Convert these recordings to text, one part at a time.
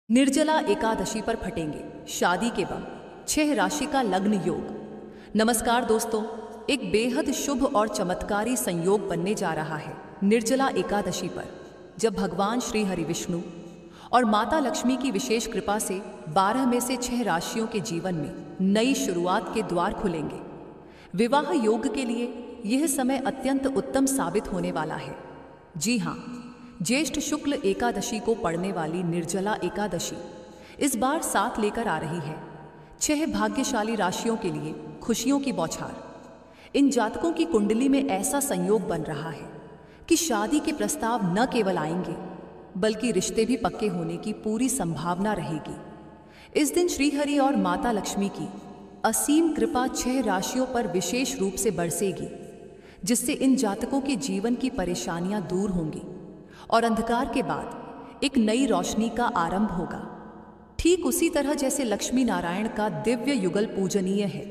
निर्जला एकादशी पर फटेंगे शादी के बम। 6 राशि का लग्न योग। नमस्कार दोस्तों, एक बेहद शुभ और चमत्कारी संयोग बनने जा रहा है निर्जला एकादशी पर, जब भगवान श्री हरि विष्णु और माता लक्ष्मी की विशेष कृपा से 12 में से 6 राशियों के जीवन में नई शुरुआत के द्वार खुलेंगे। विवाह योग के लिए यह समय अत्यंत उत्तम साबित होने वाला है। जी हाँ, ज्येष्ठ शुक्ल एकादशी को पड़ने वाली निर्जला एकादशी इस बार साथ लेकर आ रही है 6 भाग्यशाली राशियों के लिए खुशियों की बौछार। इन जातकों की कुंडली में ऐसा संयोग बन रहा है कि शादी के प्रस्ताव न केवल आएंगे बल्कि रिश्ते भी पक्के होने की पूरी संभावना रहेगी। इस दिन श्रीहरि और माता लक्ष्मी की असीम कृपा 6 राशियों पर विशेष रूप से बरसेगी, जिससे इन जातकों के जीवन की परेशानियां दूर होंगी और अंधकार के बाद एक नई रोशनी का आरंभ होगा। ठीक उसी तरह जैसे लक्ष्मी नारायण का दिव्य युगल पूजनीय है,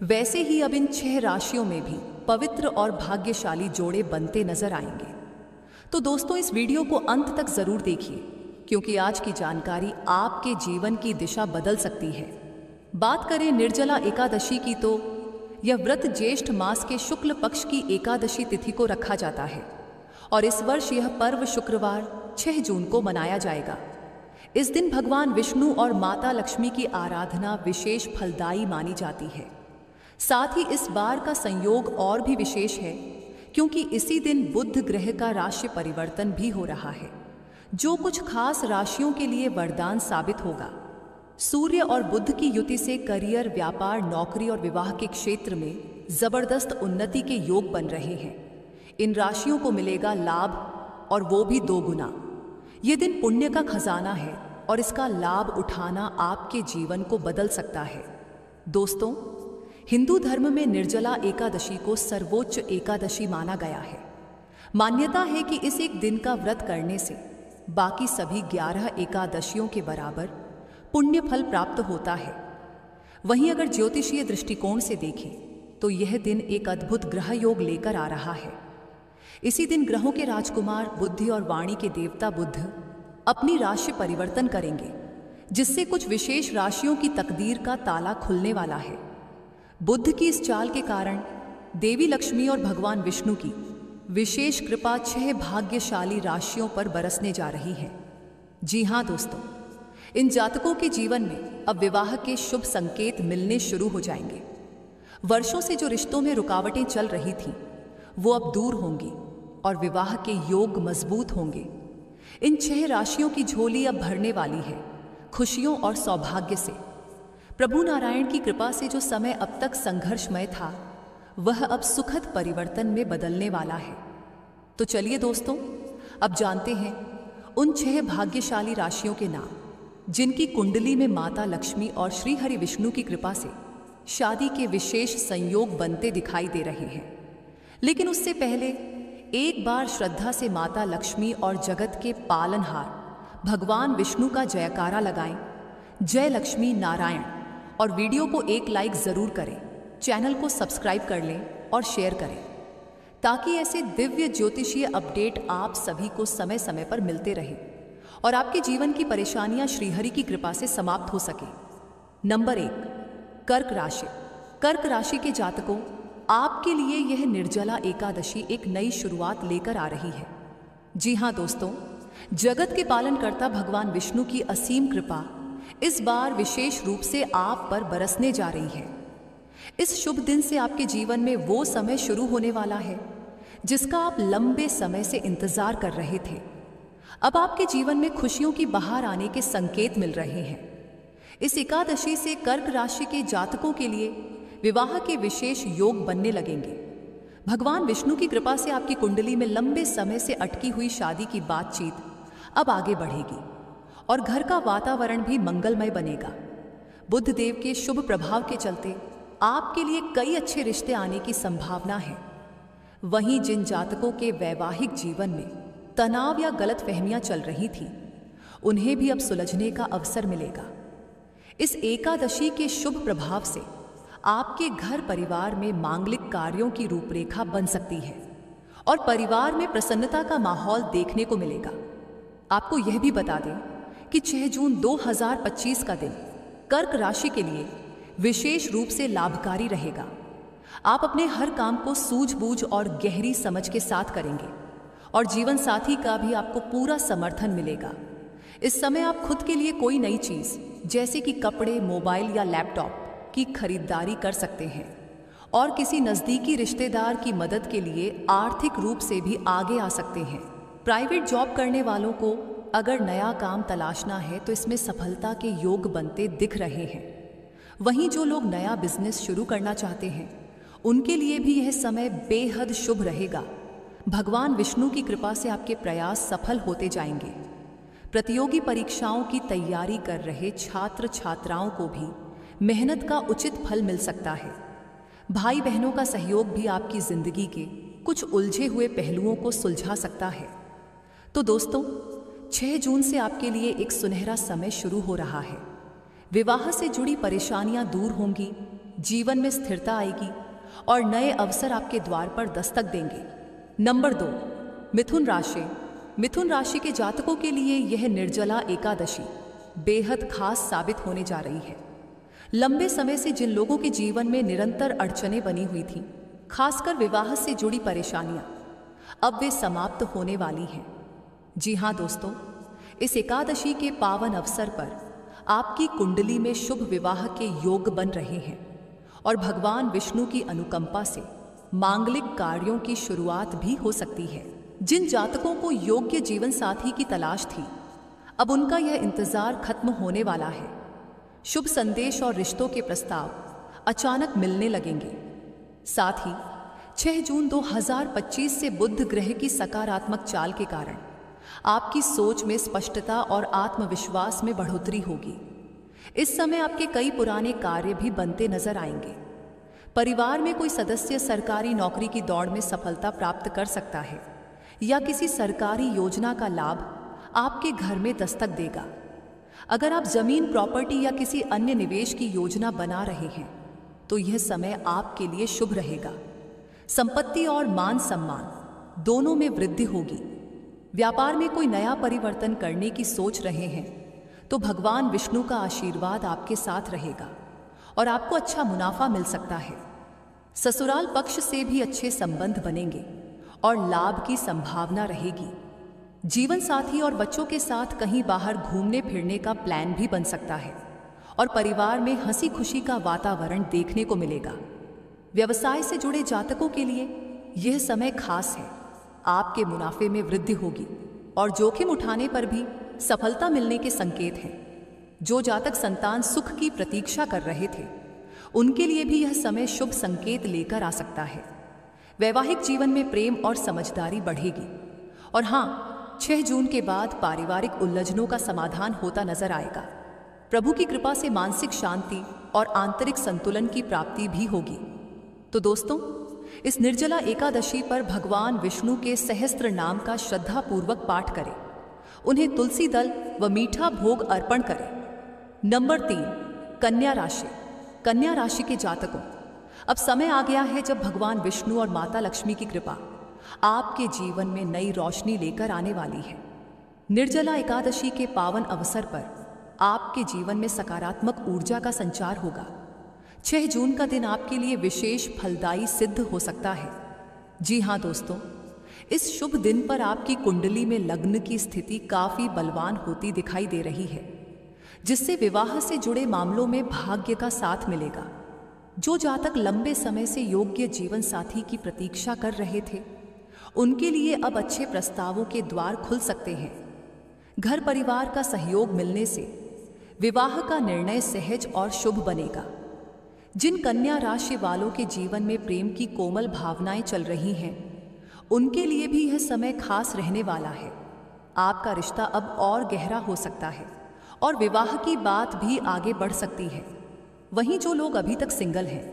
वैसे ही अब इन 6 राशियों में भी पवित्र और भाग्यशाली जोड़े बनते नजर आएंगे। तो दोस्तों, इस वीडियो को अंत तक जरूर देखिए, क्योंकि आज की जानकारी आपके जीवन की दिशा बदल सकती है। बात करें निर्जला एकादशी की, तो यह व्रत ज्येष्ठ मास के शुक्ल पक्ष की एकादशी तिथि को रखा जाता है और इस वर्ष यह पर्व शुक्रवार 6 जून को मनाया जाएगा। इस दिन भगवान विष्णु और माता लक्ष्मी की आराधना विशेष फलदायी मानी जाती है। साथ ही इस बार का संयोग और भी विशेष है, क्योंकि इसी दिन बुध ग्रह का राशि परिवर्तन भी हो रहा है, जो कुछ खास राशियों के लिए वरदान साबित होगा। सूर्य और बुध की युति से करियर, व्यापार, नौकरी और विवाह के क्षेत्र में जबरदस्त उन्नति के योग बन रहे हैं। इन राशियों को मिलेगा लाभ, और वो भी 2 गुना। ये दिन पुण्य का खजाना है और इसका लाभ उठाना आपके जीवन को बदल सकता है। दोस्तों, हिंदू धर्म में निर्जला एकादशी को सर्वोच्च एकादशी माना गया है। मान्यता है कि इस एक दिन का व्रत करने से बाकी सभी 11 एकादशियों के बराबर पुण्य फल प्राप्त होता है। वहीं अगर ज्योतिषीय दृष्टिकोण से देखें तो यह दिन एक अद्भुत ग्रह योग लेकर आ रहा है। इसी दिन ग्रहों के राजकुमार बुद्धि और वाणी के देवता बुध अपनी राशि परिवर्तन करेंगे, जिससे कुछ विशेष राशियों की तकदीर का ताला खुलने वाला है। बुध की इस चाल के कारण देवी लक्ष्मी और भगवान विष्णु की विशेष कृपा 6 भाग्यशाली राशियों पर बरसने जा रही है। जी हाँ दोस्तों, इन जातकों के जीवन में अब विवाह के शुभ संकेत मिलने शुरू हो जाएंगे। वर्षों से जो रिश्तों में रुकावटें चल रही थीं, वो अब दूर होंगी और विवाह के योग मजबूत होंगे। इन 6 राशियों की झोली अब भरने वाली है खुशियों और सौभाग्य से। प्रभु नारायण की कृपा से जो समय अब तक संघर्षमय था, वह अब सुखद परिवर्तन में बदलने वाला है। तो चलिए दोस्तों, अब जानते हैं उन 6 भाग्यशाली राशियों के नाम, जिनकी कुंडली में माता लक्ष्मी और श्री हरि विष्णु की कृपा से शादी के विशेष संयोग बनते दिखाई दे रहे हैं। लेकिन उससे पहले एक बार श्रद्धा से माता लक्ष्मी और जगत के पालनहार भगवान विष्णु का जयकारा लगाएं। जय लक्ष्मी नारायण। और वीडियो को एक लाइक जरूर करें, चैनल को सब्सक्राइब कर लें और शेयर करें, ताकि ऐसे दिव्य ज्योतिषीय अपडेट आप सभी को समय समय पर मिलते रहें और आपके जीवन की परेशानियां श्रीहरि की कृपा से समाप्त हो सके। नंबर 1, कर्क राशि। कर्क राशि के जातकों, आपके लिए यह निर्जला एकादशी एक नई शुरुआत लेकर आ रही है। जी हाँ दोस्तों, जगत के पालनकर्ता भगवान विष्णु की असीम कृपा इस बार विशेष रूप से आप पर बरसने जा रही है। इस शुभ दिन से आपके जीवन में वो समय शुरू होने वाला है जिसका आप लंबे समय से इंतजार कर रहे थे। अब आपके जीवन में खुशियों की बहार आने के संकेत मिल रहे हैं। इस एकादशी से कर्क राशि के जातकों के लिए विवाह के विशेष योग बनने लगेंगे। भगवान विष्णु की कृपा से आपकी कुंडली में लंबे समय से अटकी हुई शादी की बातचीत अब आगे बढ़ेगी और घर का वातावरण भी मंगलमय बनेगा। बुध देव के शुभ प्रभाव के चलते आपके लिए कई अच्छे रिश्ते आने की संभावना है। वहीं जिन जातकों के वैवाहिक जीवन में तनाव या गलतफहमियां चल रही थी, उन्हें भी अब सुलझने का अवसर मिलेगा। इस एकादशी के शुभ प्रभाव से आपके घर परिवार में मांगलिक कार्यों की रूपरेखा बन सकती है और परिवार में प्रसन्नता का माहौल देखने को मिलेगा। आपको यह भी बता दें कि 6 जून 2025 का दिन कर्क राशि के लिए विशेष रूप से लाभकारी रहेगा। आप अपने हर काम को सूझबूझ और गहरी समझ के साथ करेंगे और जीवन साथी का भी आपको पूरा समर्थन मिलेगा। इस समय आप खुद के लिए कोई नई चीज जैसे कि कपड़े, मोबाइल या लैपटॉप की खरीदारी कर सकते हैं और किसी नजदीकी रिश्तेदार की मदद के लिए आर्थिक रूप से भी आगे आ सकते हैं। प्राइवेट जॉब करने वालों को अगर नया काम तलाशना है तो इसमें सफलता के योग बनते दिख रहे हैं। वहीं जो लोग नया बिजनेस शुरू करना चाहते हैं उनके लिए भी यह समय बेहद शुभ रहेगा। भगवान विष्णु की कृपा से आपके प्रयास सफल होते जाएंगे। प्रतियोगी परीक्षाओं की तैयारी कर रहे छात्र छात्राओं को भी मेहनत का उचित फल मिल सकता है। भाई बहनों का सहयोग भी आपकी जिंदगी के कुछ उलझे हुए पहलुओं को सुलझा सकता है। तो दोस्तों, 6 जून से आपके लिए एक सुनहरा समय शुरू हो रहा है। विवाह से जुड़ी परेशानियां दूर होंगी, जीवन में स्थिरता आएगी और नए अवसर आपके द्वार पर दस्तक देंगे। नंबर 2, मिथुन राशि। मिथुन राशि के जातकों के लिए यह निर्जला एकादशी बेहद खास साबित होने जा रही है। लंबे समय से जिन लोगों के जीवन में निरंतर अड़चनें बनी हुई थीं, खासकर विवाह से जुड़ी परेशानियां, अब वे समाप्त होने वाली हैं। जी हाँ दोस्तों, इस एकादशी के पावन अवसर पर आपकी कुंडली में शुभ विवाह के योग बन रहे हैं और भगवान विष्णु की अनुकंपा से मांगलिक कार्यों की शुरुआत भी हो सकती है। जिन जातकों को योग्य जीवन साथी की तलाश थी, अब उनका यह इंतजार खत्म होने वाला है। शुभ संदेश और रिश्तों के प्रस्ताव अचानक मिलने लगेंगे। साथ ही 6 जून 2025 से बुध ग्रह की सकारात्मक चाल के कारण आपकी सोच में स्पष्टता और आत्मविश्वास में बढ़ोतरी होगी। इस समय आपके कई पुराने कार्य भी बनते नजर आएंगे। परिवार में कोई सदस्य सरकारी नौकरी की दौड़ में सफलता प्राप्त कर सकता है या किसी सरकारी योजना का लाभ आपके घर में दस्तक देगा। अगर आप जमीन, प्रॉपर्टी या किसी अन्य निवेश की योजना बना रहे हैं तो यह समय आपके लिए शुभ रहेगा। संपत्ति और मान सम्मान दोनों में वृद्धि होगी। व्यापार में कोई नया परिवर्तन करने की सोच रहे हैं तो भगवान विष्णु का आशीर्वाद आपके साथ रहेगा और आपको अच्छा मुनाफा मिल सकता है। ससुराल पक्ष से भी अच्छे संबंध बनेंगे और लाभ की संभावना रहेगी। जीवन साथी और बच्चों के साथ कहीं बाहर घूमने फिरने का प्लान भी बन सकता है और परिवार में हंसी खुशी का वातावरण देखने को मिलेगा। व्यवसाय से जुड़े जातकों के लिए यह समय खास है। आपके मुनाफे में वृद्धि होगी और जोखिम उठाने पर भी सफलता मिलने के संकेत हैं। जो जातक संतान सुख की प्रतीक्षा कर रहे थे उनके लिए भी यह समय शुभ संकेत लेकर आ सकता है। वैवाहिक जीवन में प्रेम और समझदारी बढ़ेगी और हाँ, 6 जून के बाद पारिवारिक उलझनों का समाधान होता नजर आएगा। प्रभु की कृपा से मानसिक शांति और आंतरिक संतुलन की प्राप्ति भी होगी। तो दोस्तों, इस निर्जला एकादशी पर भगवान विष्णु के सहस्त्र नाम का श्रद्धापूर्वक पाठ करें। उन्हें तुलसी दल व मीठा भोग अर्पण करें। नंबर 3, कन्या राशि। कन्या राशि के जातकों, अब समय आ गया है जब भगवान विष्णु और माता लक्ष्मी की कृपा आपके जीवन में नई रोशनी लेकर आने वाली है। निर्जला एकादशी के पावन अवसर पर आपके जीवन में सकारात्मक ऊर्जा का संचार होगा। 6 जून का दिन आपके लिए विशेष फलदायी सिद्ध हो सकता है। जी हाँ दोस्तों, इस शुभ दिन पर आपकी कुंडली में लग्न की स्थिति काफी बलवान होती दिखाई दे रही है, जिससे विवाह से जुड़े मामलों में भाग्य का साथ मिलेगा। जो जातक लंबे समय से योग्य जीवन साथी की प्रतीक्षा कर रहे थे उनके लिए अब अच्छे प्रस्तावों के द्वार खुल सकते हैं। घर परिवार का सहयोग मिलने से विवाह का निर्णय सहज और शुभ बनेगा। जिन कन्या राशि वालों के जीवन में प्रेम की कोमल भावनाएं चल रही हैं उनके लिए भी यह समय खास रहने वाला है। आपका रिश्ता अब और गहरा हो सकता है और विवाह की बात भी आगे बढ़ सकती है। वहीं जो लोग अभी तक सिंगल हैं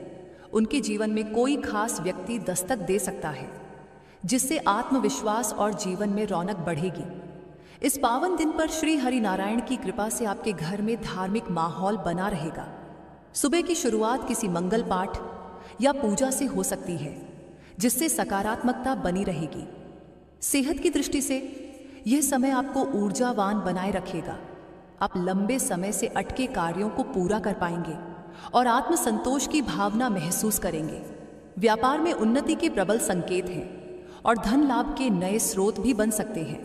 उनके जीवन में कोई खास व्यक्ति दस्तक दे सकता है, जिससे आत्मविश्वास और जीवन में रौनक बढ़ेगी। इस पावन दिन पर श्री हरिनारायण की कृपा से आपके घर में धार्मिक माहौल बना रहेगा। सुबह की शुरुआत किसी मंगल पाठ या पूजा से हो सकती है, जिससे सकारात्मकता बनी रहेगी। सेहत की दृष्टि से यह समय आपको ऊर्जावान बनाए रखेगा। आप लंबे समय से अटके कार्यों को पूरा कर पाएंगे और आत्मसंतोष की भावना महसूस करेंगे। व्यापार में उन्नति के प्रबल संकेत हैं और धन लाभ के नए स्रोत भी बन सकते हैं।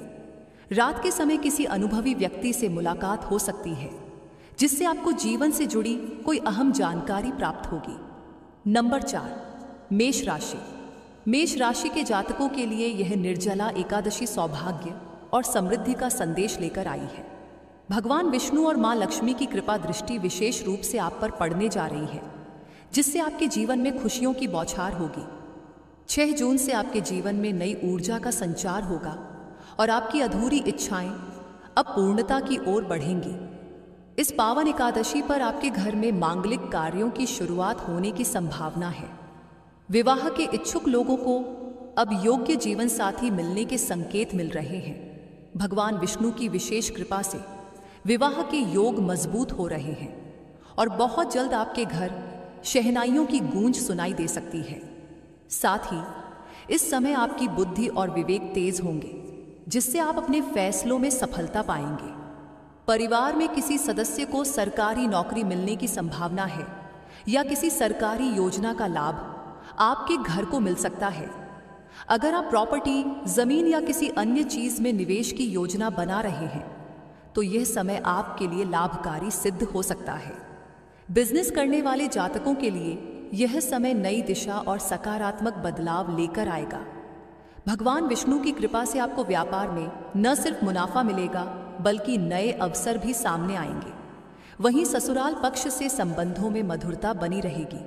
रात के समय किसी अनुभवी व्यक्ति से मुलाकात हो सकती है, जिससे आपको जीवन से जुड़ी कोई अहम जानकारी प्राप्त होगी। नंबर 4, मेष राशि। मेष राशि के जातकों के लिए यह निर्जला एकादशी सौभाग्य और समृद्धि का संदेश लेकर आई है। भगवान विष्णु और मां लक्ष्मी की कृपा दृष्टि विशेष रूप से आप पर पड़ने जा रही है, जिससे आपके जीवन में खुशियों की बौछार होगी। 6 जून से आपके जीवन में नई ऊर्जा का संचार होगा और आपकी अधूरी इच्छाएं अब पूर्णता की ओर बढ़ेंगी। इस पावन एकादशी पर आपके घर में मांगलिक कार्यों की शुरुआत होने की संभावना है। विवाह के इच्छुक लोगों को अब योग्य जीवन साथी मिलने के संकेत मिल रहे हैं। भगवान विष्णु की विशेष कृपा से विवाह के योग मजबूत हो रहे हैं और बहुत जल्द आपके घर शहनाइयों की गूंज सुनाई दे सकती है। साथ ही इस समय आपकी बुद्धि और विवेक तेज होंगे, जिससे आप अपने फैसलों में सफलता पाएंगे। परिवार में किसी सदस्य को सरकारी नौकरी मिलने की संभावना है या किसी सरकारी योजना का लाभ आपके घर को मिल सकता है। अगर आप प्रॉपर्टी, जमीन या किसी अन्य चीज में निवेश की योजना बना रहे हैं, तो यह समय आपके लिए लाभकारी सिद्ध हो सकता है। बिजनेस करने वाले जातकों के लिए यह समय नई दिशा और सकारात्मक बदलाव लेकर आएगा। भगवान विष्णु की कृपा से आपको व्यापार में न सिर्फ मुनाफा मिलेगा, बल्कि नए अवसर भी सामने आएंगे। वहीं ससुराल पक्ष से संबंधों में मधुरता बनी रहेगी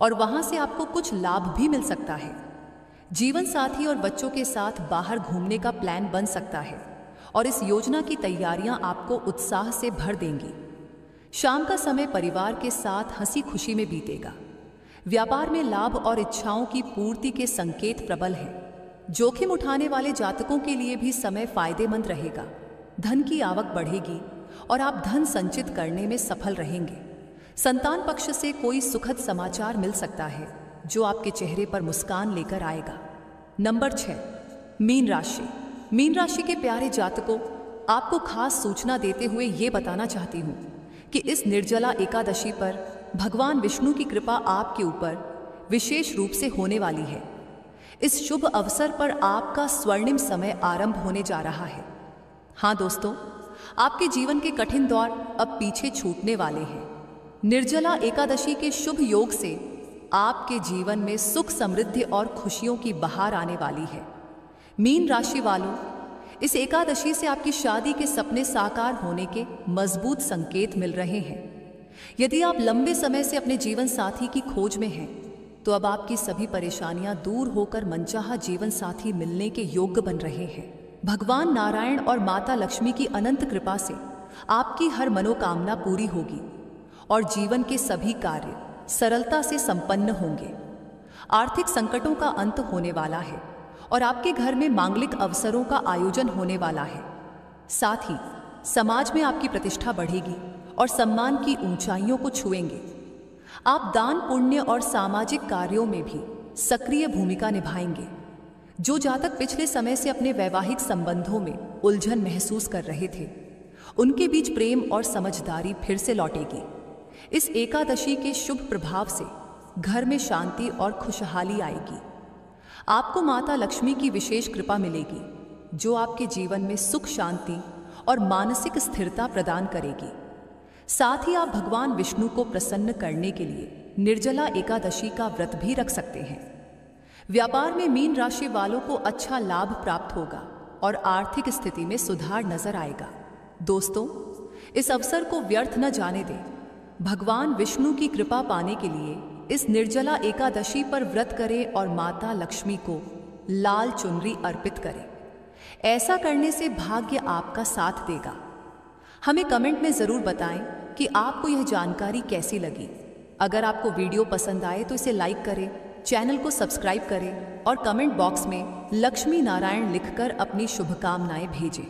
और वहां से आपको कुछ लाभ भी मिल सकता है। जीवन साथी और बच्चों के साथ बाहर घूमने का प्लान बन सकता है और इस योजना की तैयारियां आपको उत्साह से भर देंगी। शाम का समय परिवार के साथ हंसी खुशी में बीतेगा। व्यापार में लाभ और इच्छाओं की पूर्ति के संकेत प्रबल हैं। जोखिम उठाने वाले जातकों के लिए भी समय फायदेमंद रहेगा। धन की आवक बढ़ेगी और आप धन संचित करने में सफल रहेंगे। संतान पक्ष से कोई सुखद समाचार मिल सकता है, जो आपके चेहरे पर मुस्कान लेकर आएगा। नंबर 6, मीन राशि। मीन राशि के प्यारे जातकों, आपको खास सूचना देते हुए ये बताना चाहती हूँ कि इस निर्जला एकादशी पर भगवान विष्णु की कृपा आपके ऊपर विशेष रूप से होने वाली है। इस शुभ अवसर पर आपका स्वर्णिम समय आरंभ होने जा रहा है। हाँ दोस्तों, आपके जीवन के कठिन दौर अब पीछे छूटने वाले हैं। निर्जला एकादशी के शुभ योग से आपके जीवन में सुख, समृद्धि और खुशियों की बहार आने वाली है। मीन राशि वालों, इस एकादशी से आपकी शादी के सपने साकार होने के मजबूत संकेत मिल रहे हैं। यदि आप लंबे समय से अपने जीवन साथी की खोज में हैं, तो अब आपकी सभी परेशानियां दूर होकर मनचाहा जीवन साथी मिलने के योग्य बन रहे हैं। भगवान नारायण और माता लक्ष्मी की अनंत कृपा से आपकी हर मनोकामना पूरी होगी और जीवन के सभी कार्य सरलता से संपन्न होंगे। आर्थिक संकटों का अंत होने वाला है और आपके घर में मांगलिक अवसरों का आयोजन होने वाला है। साथ ही समाज में आपकी प्रतिष्ठा बढ़ेगी और सम्मान की ऊंचाइयों को छुएंगे। आप दान, पुण्य और सामाजिक कार्यों में भी सक्रिय भूमिका निभाएंगे। जो जातक पिछले समय से अपने वैवाहिक संबंधों में उलझन महसूस कर रहे थे, उनके बीच प्रेम और समझदारी फिर से लौटेगी। इस एकादशी के शुभ प्रभाव से घर में शांति और खुशहाली आएगी। आपको माता लक्ष्मी की विशेष कृपा मिलेगी, जो आपके जीवन में सुख, शांति और मानसिक स्थिरता प्रदान करेगी। साथ ही आप भगवान विष्णु को प्रसन्न करने के लिए निर्जला एकादशी का व्रत भी रख सकते हैं। व्यापार में मीन राशि वालों को अच्छा लाभ प्राप्त होगा और आर्थिक स्थिति में सुधार नजर आएगा। दोस्तों, इस अवसर को व्यर्थ न जाने दें। भगवान विष्णु की कृपा पाने के लिए इस निर्जला एकादशी पर व्रत करें और माता लक्ष्मी को लाल चुनरी अर्पित करें। ऐसा करने से भाग्य आपका साथ देगा। हमें कमेंट में ज़रूर बताएं कि आपको यह जानकारी कैसी लगी। अगर आपको वीडियो पसंद आए तो इसे लाइक करें, चैनल को सब्सक्राइब करें और कमेंट बॉक्स में लक्ष्मी नारायण लिखकर अपनी शुभकामनाएं भेजें।